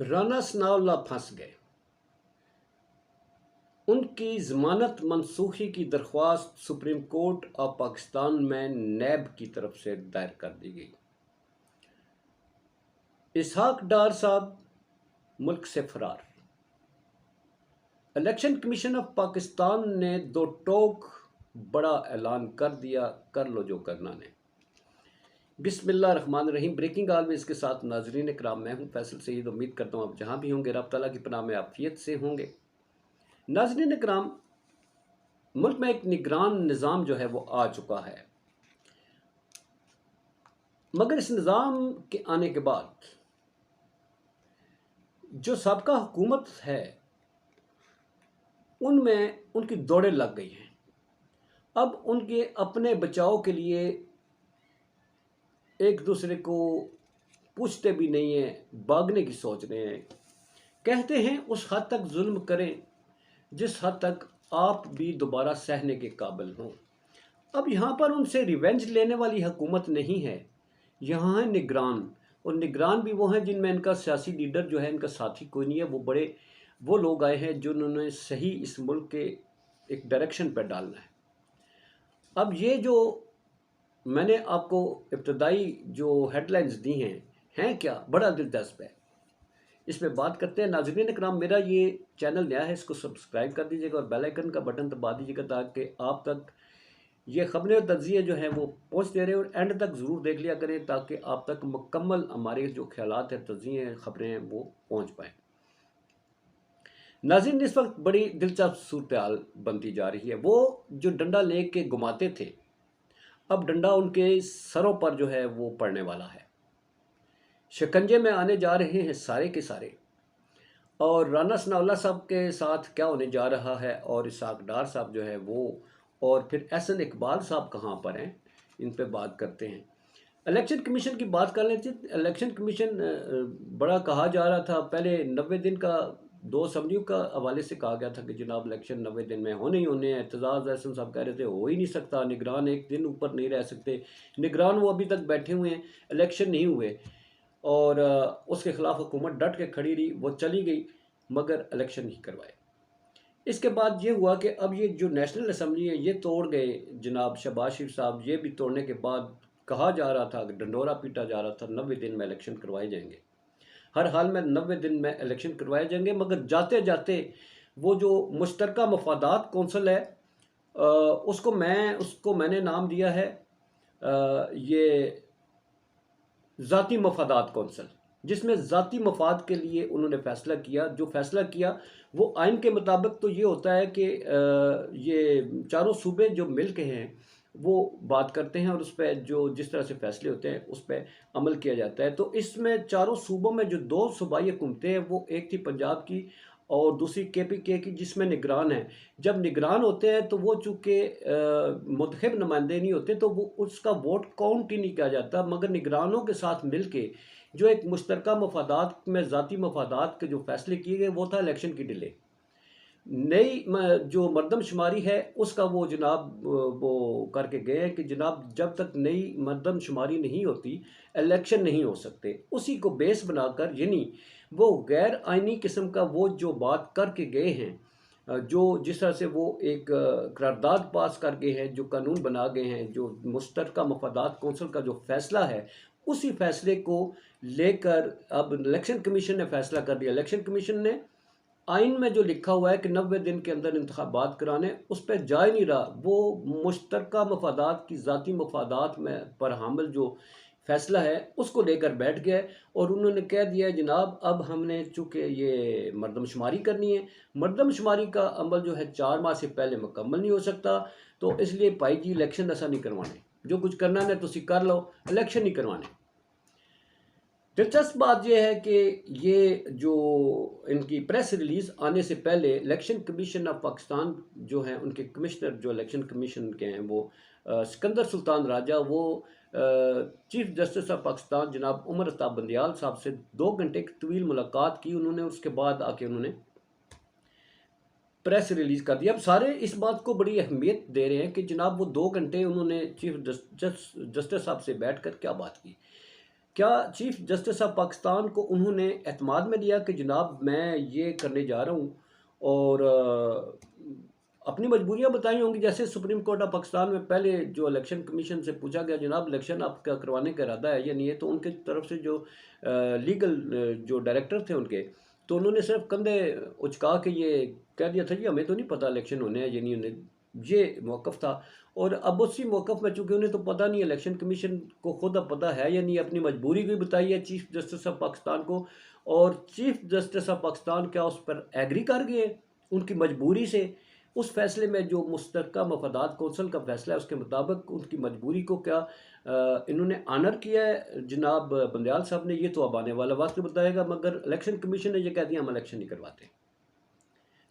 राना सनाउल्लाह फंस गए। उनकी जमानत मनसूखी की दरख्वास्त सुप्रीम कोर्ट ऑफ पाकिस्तान में नैब की तरफ से दायर कर दी गई। इसहाक डार साहब मुल्क से फरार। इलेक्शन कमीशन ऑफ पाकिस्तान ने दो टोक बड़ा ऐलान कर दिया, कर लो जो करना ने। बिस्मिल्लाह रहमान रहीम। ब्रेकिंग ऑलवेज के साथ नाजरीन कराम, मैं हूं फैसल सईद। उम्मीद करता हूं आप जहां भी होंगे रब तआला की पनाह में आफियत से होंगे। नाजरीन कराम, मुल्क में एक निगरान निज़ाम जो है वो आ चुका है, मगर इस निज़ाम के आने के बाद जो साबका हुकूमत है उनमें उनकी दौड़ें लग गई हैं। अब उनके अपने बचाव के लिए एक दूसरे को पूछते भी नहीं हैं, भागने की सोच रहे हैं। कहते हैं उस हद तक जुल्म करें जिस हद तक आप भी दोबारा सहने के काबिल हों। अब यहाँ पर उनसे रिवेंज लेने वाली हुकूमत नहीं है, यहाँ है निगरान। और निगरान भी वो हैं जिनमें इनका सियासी लीडर जो है, इनका साथी कोई नहीं है। वो लोग आए हैं जिन्होंने सही इस मुल्क के एक डायरेक्शन पर डालना है। अब ये जो मैंने आपको इब्तदाई जो हेडलाइंस दी हैं क्या, बड़ा दिलचस्प है। इस पर बात करते हैं। नाज़रीन इकराम, मेरा ये चैनल नया है, इसको सब्सक्राइब कर दीजिएगा और बेल आइकन का बटन दबा दीजिएगा ताकि आप तक ये ख़बरें और तज्ज़िये जो हैं वो पहुँचते रहे। और एंड तक ज़रूर देख लिया करें ताकि आप तक मुकम्मल हमारे जो ख्यालात हैं, तज्ज़िये हैं, ख़बरें हैं, वो पहुँच पाएँ। नाज़रीन, इस वक्त बड़ी दिलचस्प सूरत हाल बनती जा रही है। वो जो डंडा ले के घुमाते थे, अब डंडा उनके सरों पर जो है वो पड़ने वाला है। शिकंजे में आने जा रहे हैं सारे के सारे। और राना सनाउल्लाह साहब के साथ क्या होने जा रहा है, और इसहाक डार साहब जो है वो, और फिर एहसन इकबाल साहब कहाँ पर हैं, इन पे बात करते हैं। इलेक्शन कमीशन की बात कर लेते हैं। इलेक्शन कमीशन बड़ा कहा जा रहा था पहले, 90 दिन का, दो असम्बलियों का हवाले से कहा गया था कि जनाब इलेक्शन 90 दिन में होने ही होने हैं। एतजाज़ एहसन साहब कह रहे थे हो ही नहीं सकता, निगरान एक दिन ऊपर नहीं रह सकते। निगरान वो अभी तक बैठे हुए हैं, इलेक्शन नहीं हुए। और उसके ख़िलाफ़ हुकूमत डट के खड़ी रही, वो चली गई मगर इलेक्शन नहीं करवाए। इसके बाद ये हुआ कि अब ये जो नेशनल असम्बली है ये तोड़ गए जनाब शहबाज शरीफ साहब। ये भी तोड़ने के बाद कहा जा रहा था, डंडोरा पीटा जा रहा था, 90 दिन में इलेक्शन करवाए जाएंगे। हर हाल में 90 दिन में इलेक्शन करवाए जाएंगे। मगर जाते जाते वो जो मुश्तरका मफादात कौंसल है, उसको मैंने नाम दिया है ये ज़ाती मफादात कौंसल, जिसमें ज़ाती मफाद के लिए उन्होंने फ़ैसला किया। जो फ़ैसला किया वो आइन के मुताबिक तो ये होता है कि ये चारों सूबे जो मिल के हैं वो बात करते हैं और उस पर जो जिस तरह से फ़ैसले होते हैं उस पर अमल किया जाता है। तो इसमें चारों सूबों में जो दो सूबाई हुकूमतें हैं, वो एक थी पंजाब की और दूसरी KPK की, जिसमें निगरान है। जब निगरान होते हैं तो वो चूँकि मुंतखब नुमाइंदे नहीं होते तो वो उसका वोट काउंट ही नहीं किया जाता। मगर निगरानों के साथ मिल के जो एक मुश्तरका मफादात में ज़ाती मफादात के जो फ़ैसले किए गए, वो था इलेक्शन की डिले। नई जो मरदमशुमारी है उसका वो जनाब वो करके गए हैं कि जनाब जब तक नई मरदमशुमारी नहीं होती इलेक्शन नहीं हो सकते। उसी को बेस बनाकर, यानी वो गैर आइनी किस्म का वो जो बात करके गए हैं, जो जिस तरह से वो एक करारदाद पास कर गए हैं, जो कानून बना गए हैं, जो मुश्तरका मफादात कौंसिल का जो फ़ैसला है, उसी फ़ैसले को लेकर अब इलेक्शन कमीशन ने फ़ैसला कर दिया। इलेक्शन कमीशन ने आइन में जो लिखा हुआ है कि 90 दिन के अंदर इंतखाबात कराने, उस पर जा ही नहीं रहा। वो मुश्तरका मफादात की ज़ाती मफादात में पर हामिल जो फ़ैसला है उसको लेकर बैठ गया है। और उन्होंने कह दिया है जनाब अब हमने चूँकि ये मरदमशुमारी करनी है, मरदमशुमारी का अमल जो है 4 माह से पहले मुकम्मल नहीं हो सकता, तो इसलिए भाई जी इलेक्शन ऐसा नहीं करवाने, जो कुछ करना है तुसी कर लो, इलेक्शन नहीं करवाने। दिलचस्प बात यह है कि ये जो इनकी प्रेस रिलीज़ आने से पहले इलेक्शन कमीशन ऑफ पाकिस्तान जो हैं, उनके कमिश्नर जो इलेक्शन कमीशन के हैं वो सिकंदर सुल्तान राजा, वो चीफ जस्टिस ऑफ पाकिस्तान जनाब उमर अताब बंदियाल साहब से 2 घंटे की तवील मुलाकात की उन्होंने। उसके बाद आके उन्होंने प्रेस रिलीज़ कर दिया। अब सारे इस बात को बड़ी अहमियत दे रहे हैं कि जनाब वो 2 घंटे उन्होंने चीफ जस्टिस साहब से बैठ कर क्या बात की। क्या चीफ जस्टिस ऑफ पाकिस्तान को उन्होंने एतमाद में लिया कि जनाब मैं ये करने जा रहा हूँ, और अपनी मजबूरियां बताई होंगी। जैसे सुप्रीम कोर्ट ऑफ पाकिस्तान में पहले जो इलेक्शन कमीशन से पूछा गया जनाब इलेक्शन आपका करवाने का इरादा है या नहीं है, तो उनके तरफ से जो लीगल जो डायरेक्टर थे उनके, तो उन्होंने सिर्फ कंधे उचका के ये कह दिया था जी हमें तो नहीं पता इलेक्शन होने हैं या नहीं होने, ये मौक़िफ़ था। और अब उसी मौक़िफ़ में चूँकि उन्हें तो पता नहीं इलेक्शन कमीशन को खुद अब पता है या नहीं, अपनी मजबूरी भी बताई है चीफ जस्टिस ऑफ पाकिस्तान को, और चीफ जस्टिस ऑफ पाकिस्तान क्या उस पर एग्री कर गए उनकी मजबूरी से। उस फैसले में जो मुश्तरका मफादात कौंसल का फैसला है उसके मुताबिक उनकी मजबूरी को क्या इन्होंने ऑनर किया है जनाब बंदयाल साहब ने, ये तो अब आने वाला वक्त बताएगा। मगर इलेक्शन कमीशन ने ये कह दिया हम इलेक्शन नहीं करवाते।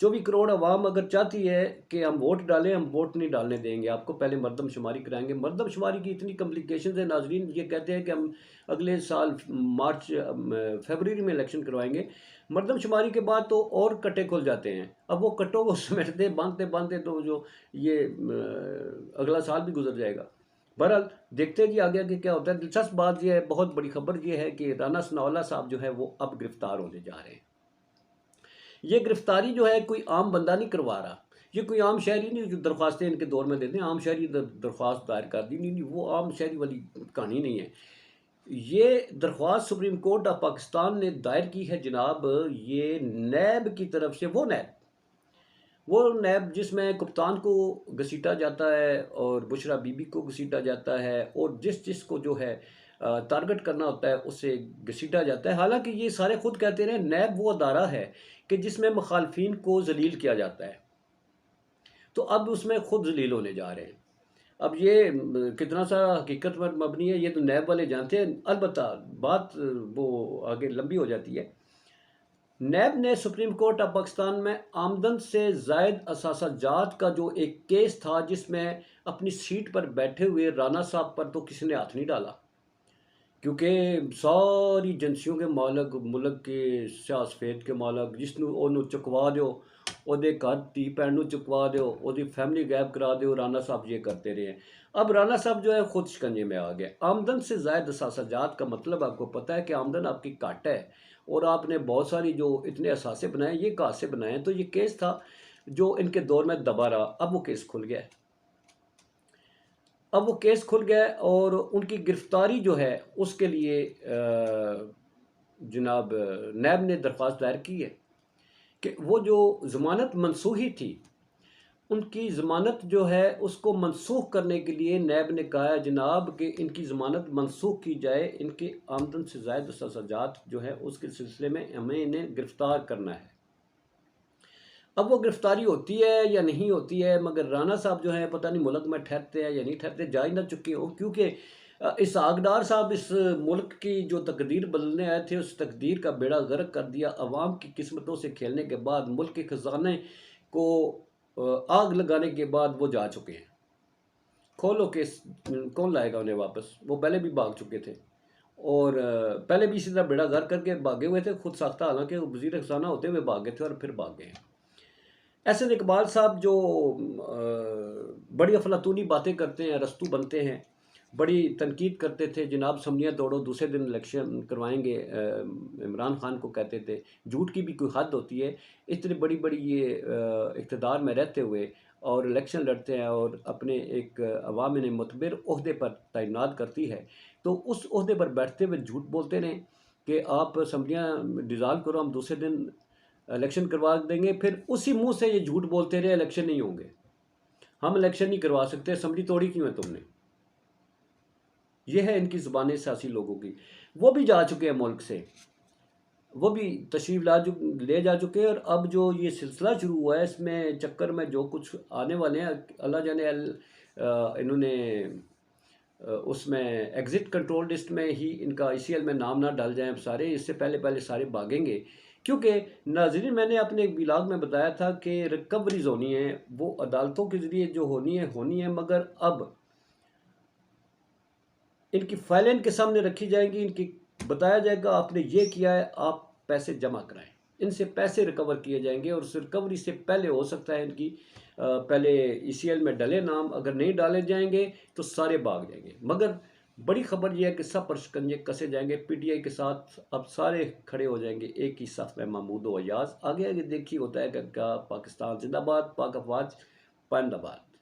24 करोड़ आवाम अगर चाहती है कि हम वोट डालें, हम वोट नहीं डालने देंगे आपको, पहले मरदमशुमारी कराएंगे। मरदमशुमारी की इतनी कम्प्लिकेशन है नाजरीन, ये कहते हैं कि हम अगले साल मार्च फरवरी में इलेक्शन करवाएंगे। मरदमशुमारी के बाद तो और कट्टे खुल जाते हैं, अब वो कट्टों को समेटते बांधते बांधते तो जो ये अगला साल भी गुजर जाएगा। बहरहाल देखते हैं जी आगे आगे क्या होता है। दिलचस्प बात यह है, बहुत बड़ी खबर ये है कि राना सनाउल्लाह साहब जो है वो अब गिरफ्तार होने जा रहे हैं। ये गिरफ्तारी जो है कोई आम बंदा नहीं करवा रहा, ये कोई आम शहरी नहीं जो दरख्वास्तें इनके दौर में देते हैं, आम शहरी दरख्वास्त दायर कर दी, नहीं, वो आम शहरी वाली कहानी नहीं है। ये दरख्वास्त सुप्रीम कोर्ट ऑफ पाकिस्तान ने दायर की है जनाब, ये नैब की तरफ से, वो नैब जिसमें कप्तान को घसीटा जाता है और बुशरा बीबी को घसीटा जाता है, और जिसको जो है टारगेट करना होता है उसे घसीटा जाता है। हालांकि ये सारे खुद कहते रहे नैब वो अदारा है कि जिसमें मुखालफिन को जलील किया जाता है, तो अब उसमें खुद जलील होने जा रहे हैं। अब ये कितना सा हकीकत पर मबनी है ये तो नैब वाले जानते हैं, अलबत्ता बात वो आगे लंबी हो जाती है। नैब ने सुप्रीम कोर्ट ऑफ पाकिस्तान में आमदन से जायद असासाजात का जो एक केस था, जिसमें अपनी सीट पर बैठे हुए राना साहब पर तो किसी ने हाथ नहीं डाला, क्योंकि सारी एजेंसियों के मालक, मुल्क के सियाह सफेद के मालक, जिसनों ਉਹਨੂੰ चुकवा दो, ਉਹਦੇ घर धी भैन ਨੂੰ चुकवा दो, ਉਹਦੀ फैमिली गैप करा दो, राना साहब ये करते रहे। अब राना साहब जो है खुद शिकंजे में आ गए। आमदन से ज़ायद असासाजात का मतलब आपको पता है कि आमदन आपकी घट है और आपने बहुत सारी जो इतने असासे बनाए, ये कहाँ से बनाए, तो ये केस था जो इनके दौर में दबा रहा। अब वो केस खुल गया, अब वो केस खुल गया और उनकी गिरफ्तारी जो है उसके लिए जनाब नैब ने दरख्वास्त दायर की है कि वो जो ज़मानत मनसूखी थी, उनकी ज़मानत जो है उसको मनसूख करने के लिए नैब ने कहा है जनाब कि इनकी ज़मानत मनसूख की जाए, इनके आमदन से ज़ायद सजात जो है उसके सिलसिले में हमें इन्हें गिरफ़्तार करना है। अब वो गिरफ्तारी होती है या नहीं होती है, मगर राना साहब जो है पता नहीं मुल्क में ठहरते हैं या नहीं ठहरते, जा ही ना चुके हो, क्योंकि इस आगदार साहब इस मुल्क की जो तकदीर बदलने आए थे उस तकदीर का बेड़ा गर्क कर दिया। अवाम की किस्मतों से खेलने के बाद, मुल्क के ख़जाने को आग लगाने के बाद वो जा चुके हैं। खोलो केस, कौन लाएगा उन्हें वापस, वो पहले भी भाग चुके थे और पहले भी इसी तरह बेड़ा गर्क करके भागे हुए थे खुद साख्ता, हालांकि वज़ीर ख़जाना होते हुए भागे थे और फिर भाग गए। एहसन इकबाल साहब जो बड़ी अफलातूनी बातें करते हैं, रस्तू बनते हैं, बड़ी तनकीद करते थे, जनाब समझियाँ तोड़ो दूसरे दिन इलेक्शन करवाएंगे, इमरान खान को कहते थे। झूठ की भी कोई हद होती है, इतनी बड़ी बड़ी ये इक़्तिदार में रहते हुए और इलेक्शन लड़ते हैं और अपने एक अवाम ने मुतबर ओहदे पर तैनात करती है, तो उस ओहदे पर बैठते हुए झूठ बोलते रहें कि आप असम्बलियाँ डिज़ाल्व करो, हम दूसरे दिन इलेक्शन करवा देंगे। फिर उसी मुंह से ये झूठ बोलते रहे इलेक्शन नहीं होंगे, हम इलेक्शन नहीं करवा सकते, असम्बली तोड़ी क्यों है तुमने। ये है इनकी ज़ुबानें सियासी लोगों की। वो भी जा चुके हैं मुल्क से, वो भी तशरीफ़ ले जा चुके हैं, और अब जो ये सिलसिला शुरू हुआ है इसमें चक्कर में जो कुछ आने वाले हैं अल्लाह जाने। इन्होंने उसमें एग्ज़िट कंट्रोल लिस्ट में ही इनका ICL में नाम ना डाल जाएं सारे, इससे पहले पहले सारे भागेंगे। क्योंकि नाज़रीन मैंने अपने एक व्लॉग में बताया था कि रिकवरीज होनी है, वो अदालतों के ज़रिए जो होनी है, मगर अब इनकी फाइलें इनके सामने रखी जाएंगी, इनकी बताया जाएगा आपने ये किया है, आप पैसे जमा कराएं, इनसे पैसे रिकवर किए जाएंगे। और उस रिकवरी से पहले हो सकता है इनकी पहले ICL में डले नाम, अगर नहीं डाले जाएंगे तो सारे भाग जाएंगे। मगर बड़ी खबर यह है कि सब पर शिकंजे कसे जाएंगे। पीटीआई के साथ अब सारे खड़े हो जाएंगे एक ही सफ में, महमूद अयाज। आगे आगे देखिए होता है कि क्या पाकिस्तान जिंदाबाद, पाक अफवाज पाइंदाबाद।